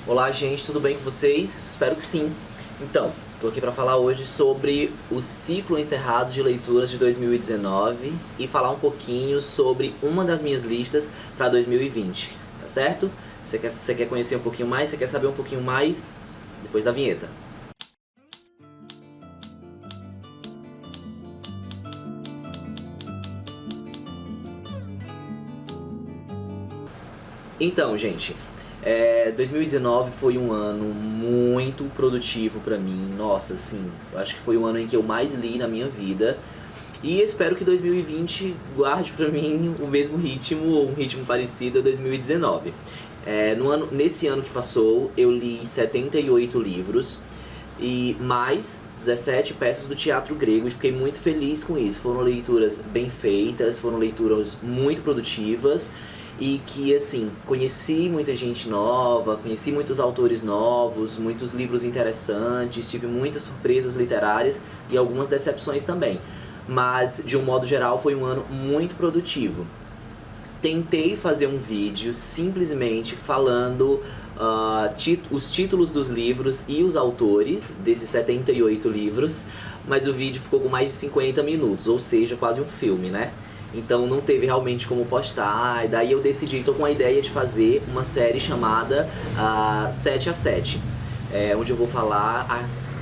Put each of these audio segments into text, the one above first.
Olá, gente, tudo bem com vocês? Espero que sim. Então, estou aqui para falar hoje sobre o ciclo encerrado de leituras de 2019 e falar um pouquinho sobre uma das minhas listas para 2020, tá certo? Você quer conhecer um pouquinho mais? Você quer saber um pouquinho mais? Depois da vinheta. Então, gente, 2019 foi um ano muito produtivo pra mim. Nossa, assim, eu acho que foi o ano em que eu mais li na minha vida. E espero que 2020 guarde pra mim o mesmo ritmo, ou um ritmo parecido a 2019. Nesse ano que passou, eu li 78 livros e mais 17 peças do teatro grego e fiquei muito feliz com isso. Foram leituras bem feitas, foram leituras muito produtivas e que, assim, conheci muita gente nova, conheci muitos autores novos, muitos livros interessantes, tive muitas surpresas literárias e algumas decepções também. Mas, de um modo geral, foi um ano muito produtivo. Tentei fazer um vídeo simplesmente falando os títulos dos livros e os autores desses 78 livros, mas o vídeo ficou com mais de 50 minutos, ou seja, quase um filme, né? Então não teve realmente como postar, e daí eu decidi, tô com a ideia de fazer uma série chamada 7 a 7. Onde eu vou falar,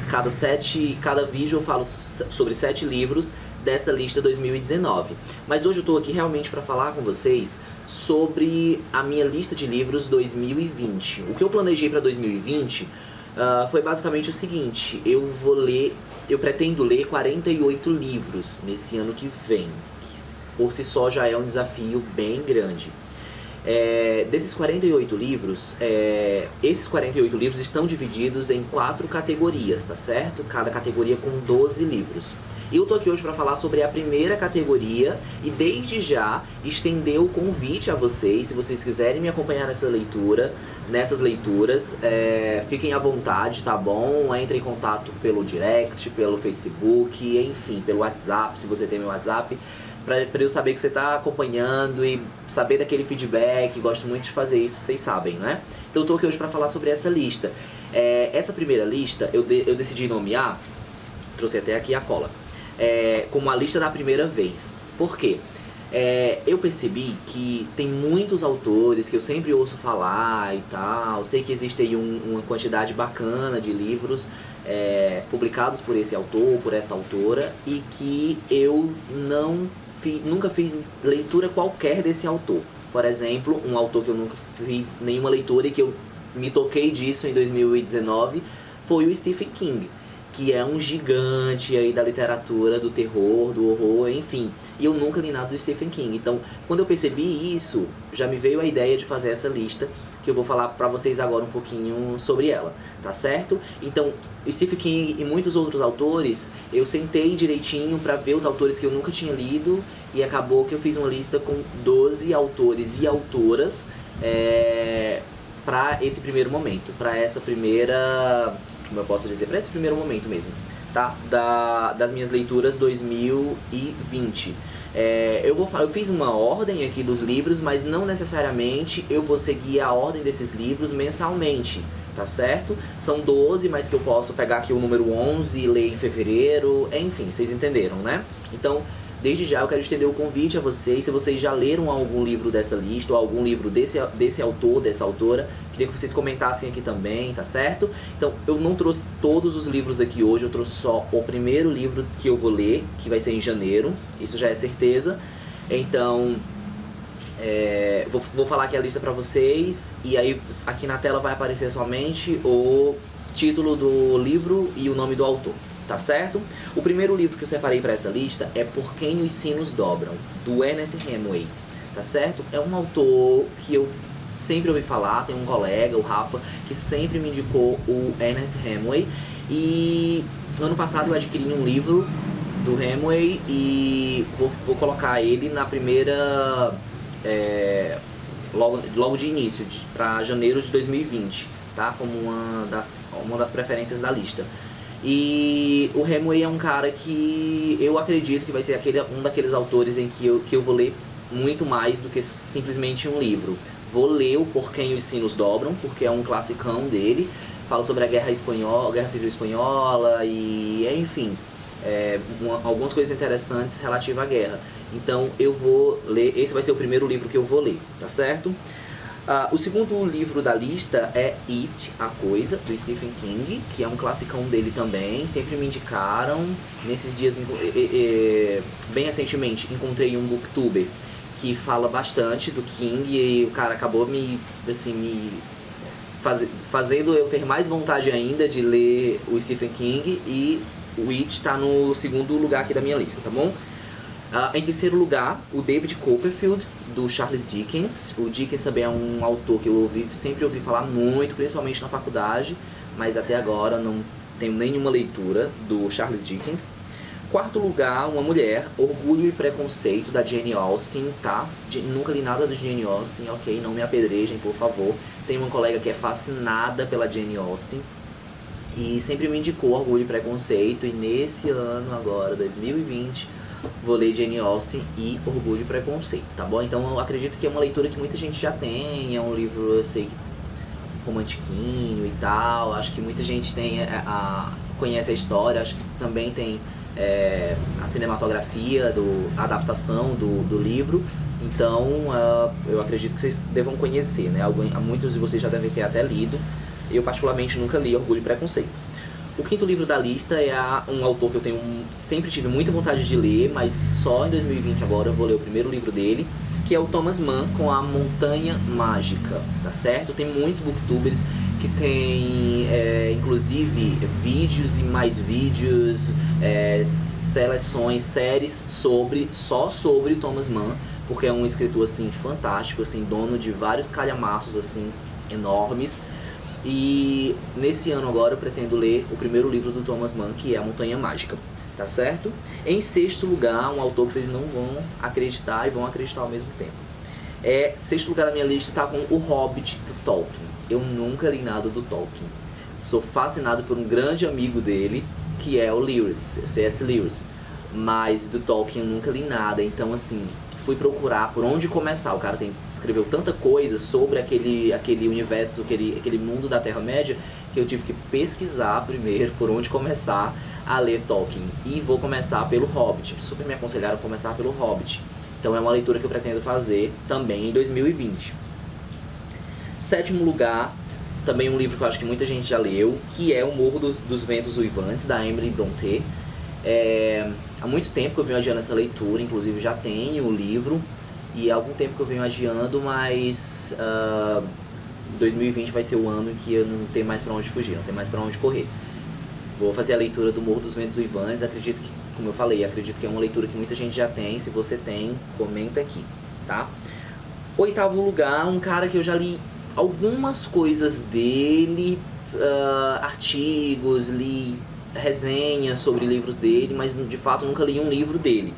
cada vídeo eu falo sobre 7 livros dessa lista 2019. Mas hoje eu tô aqui realmente para falar com vocês sobre a minha lista de livros 2020. O que eu planejei para 2020 foi basicamente o seguinte: eu pretendo ler 48 livros nesse ano que vem. Por si só já é um desafio bem grande. Desses 48 livros, esses 48 livros estão divididos em 4 categorias, tá certo? Cada categoria com 12 livros. E eu tô aqui hoje para falar sobre a primeira categoria e desde já estender o convite a vocês, se vocês quiserem me acompanhar nessas leituras, fiquem à vontade, tá bom? Entre em contato pelo direct, pelo Facebook, enfim, pelo WhatsApp, se você tem meu WhatsApp, pra eu saber que você tá acompanhando e saber daquele feedback. Gosto muito de fazer isso, vocês sabem, né? Então eu tô aqui hoje para falar sobre essa lista. Essa primeira lista eu decidi nomear, trouxe até aqui a cola, como a lista da primeira vez. Por quê? Eu percebi que tem muitos autores que eu sempre ouço falar e tal. Sei que existe aí uma quantidade bacana de livros publicados por esse autor, por essa autora, e que eu nunca fiz leitura qualquer desse autor. Por exemplo, um autor que eu nunca fiz nenhuma leitura e que eu me toquei disso em 2019 foi o Stephen King, que é um gigante aí da literatura, do terror, do horror, enfim. E eu nunca li nada do Stephen King. Então, quando eu percebi isso, já me veio a ideia de fazer essa lista, que eu vou falar pra vocês agora um pouquinho sobre ela, tá certo? Então, Stephen King e muitos outros autores, eu sentei direitinho pra ver os autores que eu nunca tinha lido, e acabou que eu fiz uma lista com 12 autores e autoras pra esse primeiro momento, pra essa primeira... como eu posso dizer, para esse primeiro momento mesmo, tá? Das minhas leituras 2020. Eu fiz uma ordem aqui dos livros, mas não necessariamente eu vou seguir a ordem desses livros mensalmente, tá certo? São 12, mas que eu posso pegar aqui o número 11 e ler em fevereiro, enfim, vocês entenderam, né? Então, desde já eu quero estender o convite a vocês. Se vocês já leram algum livro dessa lista ou algum livro desse autor, dessa autora, queria que vocês comentassem aqui também, tá certo? Então, eu não trouxe todos os livros aqui hoje, eu trouxe só o primeiro livro que eu vou ler, que vai ser em janeiro, isso já é certeza. Então, vou falar aqui a lista pra vocês, e aí aqui na tela vai aparecer somente o título do livro e o nome do autor. Tá certo? O primeiro livro que eu separei para essa lista é Por Quem os Sinos Dobram, do Ernest Hemingway, tá certo? É um autor que eu sempre ouvi falar, tem um colega, o Rafa, que sempre me indicou o Ernest Hemingway, e ano passado eu adquiri um livro do Hemingway e vou colocar ele na primeira, logo de início, para janeiro de 2020, tá? Como uma das preferências da lista. E o Hemingway é um cara que eu acredito que vai ser um daqueles autores em que eu vou ler muito mais do que simplesmente um livro. vou ler o Por Quem os Sinos Dobram, porque é um classicão dele. Fala sobre a Guerra Civil Espanhola e, enfim, algumas coisas interessantes relativas à guerra. Então eu vou ler, esse vai ser o primeiro livro que eu vou ler, tá certo? O segundo livro da lista é It, A Coisa, do Stephen King, que é um classicão dele também, sempre me indicaram. Nesses dias, bem recentemente, encontrei um booktuber que fala bastante do King e o cara acabou fazendo eu ter mais vontade ainda de ler o Stephen King, e o It está no segundo lugar aqui da minha lista, tá bom? Em terceiro lugar, o David Copperfield, do Charles Dickens. O Dickens também é um autor que eu sempre ouvi falar muito, principalmente na faculdade, mas até agora não tenho nenhuma leitura do Charles Dickens. Quarto lugar, Uma Mulher, Orgulho e Preconceito, da Jane Austen, tá? Nunca li nada da Jane Austen, ok? Não me apedrejem, por favor. Tem uma colega que é fascinada pela Jane Austen e sempre me indicou Orgulho e Preconceito, e nesse ano agora, 2020, vou ler Jane Austen e Orgulho e Preconceito, tá bom? Então eu acredito que é uma leitura que muita gente já tem, é um livro, eu sei, romantiquinho e tal, acho que muita gente conhece a história, acho que também tem a cinematografia, a adaptação do livro, então eu acredito que vocês devam conhecer, né? Muitos de vocês já devem ter até lido. Eu particularmente nunca li Orgulho e Preconceito. O quinto livro da lista é um autor que eu sempre tive muita vontade de ler, mas só em 2020 agora eu vou ler o primeiro livro dele, que é o Thomas Mann com A Montanha Mágica, tá certo? Tem muitos booktubers que tem, inclusive, vídeos e mais vídeos, seleções, séries só sobre Thomas Mann, porque é um escritor, assim, fantástico, assim, dono de vários calhamaços, assim, enormes. E nesse ano agora eu pretendo ler o primeiro livro do Thomas Mann, que é A Montanha Mágica, tá certo? Em sexto lugar, um autor que vocês não vão acreditar e vão acreditar ao mesmo tempo. Sexto lugar da minha lista tá com O Hobbit, do Tolkien. Eu nunca li nada do Tolkien. Sou fascinado por um grande amigo dele, que é o Lewis, C.S. Lewis. Mas do Tolkien eu nunca li nada, então assim, fui procurar por onde começar. O cara escreveu tanta coisa sobre aquele universo, aquele mundo da Terra-média, que eu tive que pesquisar primeiro por onde começar a ler Tolkien. E vou começar pelo Hobbit. Super me aconselharam a começar pelo Hobbit. Então é uma leitura que eu pretendo fazer também em 2020. Sétimo lugar, também um livro que eu acho que muita gente já leu, que é O Morro dos Ventos Uivantes, da Emily Brontë. Há muito tempo que eu venho adiando essa leitura, inclusive já tenho o livro, e há algum tempo que eu venho adiando, mas 2020 vai ser o ano em que eu não tenho mais pra onde fugir, não tenho mais pra onde correr. Vou fazer a leitura do Morro dos Ventos Uivantes, acredito que, como eu falei, acredito que é uma leitura que muita gente já tem. Se você tem, comenta aqui, tá? Oitavo lugar, um cara que eu já li algumas coisas dele, artigos, li resenhas sobre livros dele, mas de fato nunca li um livro dele.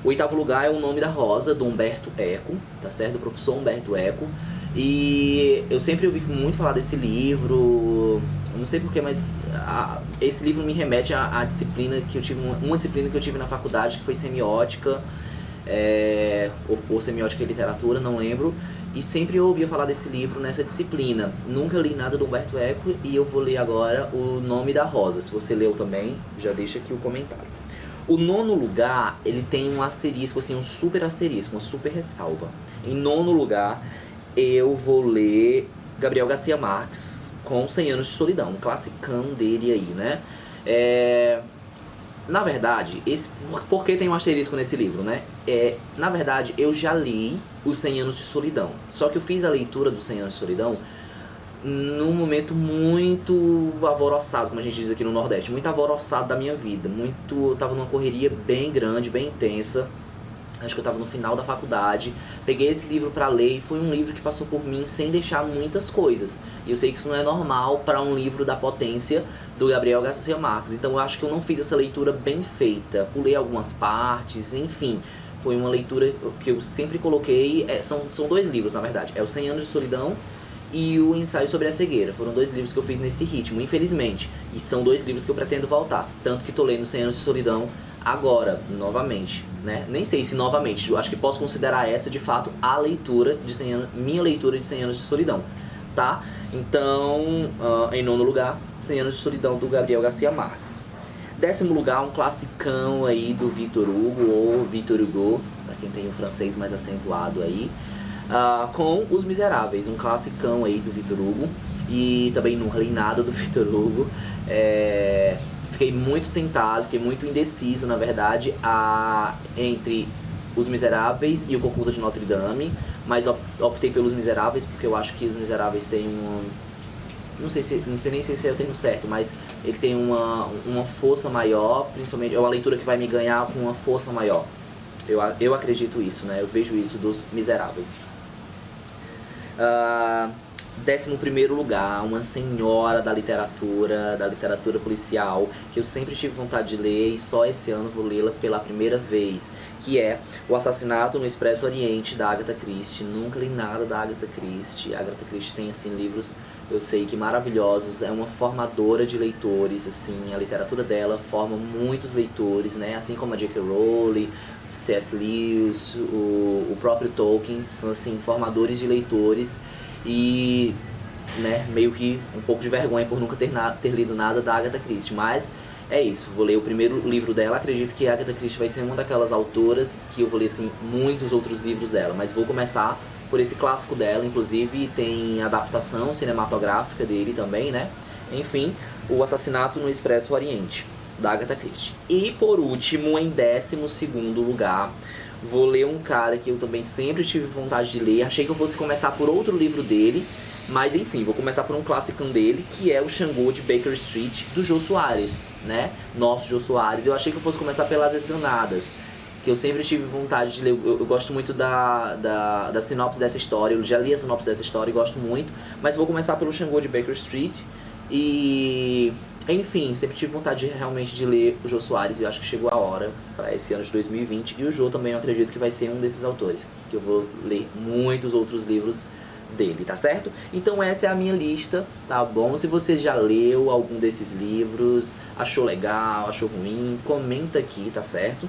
O oitavo lugar é O Nome da Rosa, do Umberto Eco, tá certo? Do professor Umberto Eco. E eu sempre ouvi muito falar desse livro, não sei porquê, mas esse livro me remete à disciplina que eu tive, uma disciplina que eu tive na faculdade, que foi semiótica, ou semiótica e literatura, não lembro. E sempre eu ouvia falar desse livro nessa disciplina. Nunca li nada do Umberto Eco e eu vou ler agora O Nome da Rosa. Se você leu também, já deixa aqui o comentário. O nono lugar, ele tem um asterisco, assim, um super asterisco, uma super ressalva. Em nono lugar, eu vou ler Gabriel Garcia Marques com 100 Anos de Solidão, um classicão dele aí, né? Na verdade, por que tem um asterisco nesse livro, né? Na verdade, eu já li os 100 Anos de Solidão. Só que eu fiz a leitura dos 100 Anos de Solidão num momento muito alvoroçado, como a gente diz aqui no Nordeste. Muito alvoroçado da minha vida. Eu tava numa correria bem grande, bem intensa. Acho que eu tava no final da faculdade. Peguei esse livro pra ler e foi um livro que passou por mim sem deixar muitas coisas. E eu sei que isso não é normal para um livro da potência do Gabriel Garcia Marques. Então eu acho que eu não fiz essa leitura bem feita. Pulei algumas partes, enfim. Foi uma leitura que eu sempre coloquei. São dois livros, na verdade. É o 100 Anos de Solidão e o Ensaio sobre a Cegueira. Foram dois livros que eu fiz nesse ritmo, infelizmente. E são dois livros que eu pretendo voltar. Tanto que tô lendo 100 Anos de Solidão Agora, novamente, né? Nem sei se novamente, eu acho que posso considerar essa de fato a leitura de 100 anos, minha leitura de 100 anos de solidão, tá? Então, em nono lugar, 100 anos de solidão do Gabriel Garcia Marques. Décimo lugar, um classicão aí do Victor Hugo, ou Victor Hugo, para quem tem o francês mais acentuado aí, com Os Miseráveis, um classicão aí do Victor Hugo, e também nunca li nada do Victor Hugo. Fiquei muito tentado, fiquei muito indeciso, na verdade, entre Os Miseráveis e O Corcunda de Notre Dame, mas optei pelos Miseráveis porque eu acho que Os Miseráveis têm não sei nem se é o termo certo, mas ele tem uma força maior, principalmente, é uma leitura que vai me ganhar com uma força maior. Eu acredito isso, né? Eu vejo isso dos Miseráveis. 11º lugar, uma senhora da literatura policial, que eu sempre tive vontade de ler e só esse ano vou lê-la pela primeira vez, que é O Assassinato no Expresso Oriente, da Agatha Christie. Nunca li nada da Agatha Christie. A Agatha Christie tem, assim, livros, eu sei que maravilhosos, é uma formadora de leitores, assim, a literatura dela forma muitos leitores, né, assim como a J.K. Rowling, C.S. Lewis, o próprio Tolkien, são, assim, formadores de leitores. E, né, meio que um pouco de vergonha por nunca ter lido nada da Agatha Christie, mas é isso, vou ler o primeiro livro dela. Acredito que a Agatha Christie vai ser uma daquelas autoras que eu vou ler, assim, muitos outros livros dela, mas vou começar por esse clássico dela. Inclusive tem adaptação cinematográfica dele também, né, enfim, O Assassinato no Expresso Oriente, da Agatha Christie. E por último, em 12º lugar, vou ler um cara que eu também sempre tive vontade de ler. Achei que eu fosse começar por outro livro dele, mas enfim, vou começar por um clássico dele, que é O Xangô de Baker Street, do Jô Soares, né? Nosso Jô Soares. Eu achei que eu fosse começar pelas Esganadas, que eu sempre tive vontade de ler. Eu gosto muito da sinopse dessa história, eu já li a sinopse dessa história e gosto muito, mas vou começar pelo Xangô de Baker Street. E enfim, sempre tive vontade realmente de ler o Jô Soares e eu acho que chegou a hora para esse ano de 2020. E o Jô também eu acredito que vai ser um desses autores, que eu vou ler muitos outros livros dele, tá certo? Então essa é a minha lista, tá bom? Se você já leu algum desses livros, achou legal, achou ruim, comenta aqui, tá certo?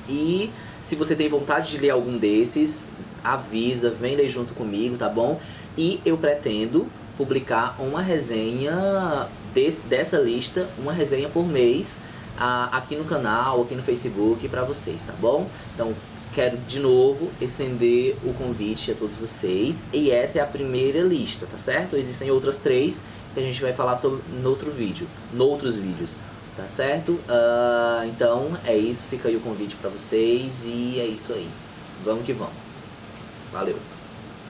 E se você tem vontade de ler algum desses, avisa, vem ler junto comigo, tá bom? E eu pretendo publicar uma resenha dessa lista, uma resenha por mês, aqui no canal, aqui no Facebook, pra vocês, tá bom? Então, quero de novo estender o convite a todos vocês, e essa é a primeira lista, tá certo? Existem outras 3 que a gente vai falar sobre noutros vídeos, tá certo? Então, é isso, fica aí o convite pra vocês, e é isso aí. Vamos que vamos. Valeu!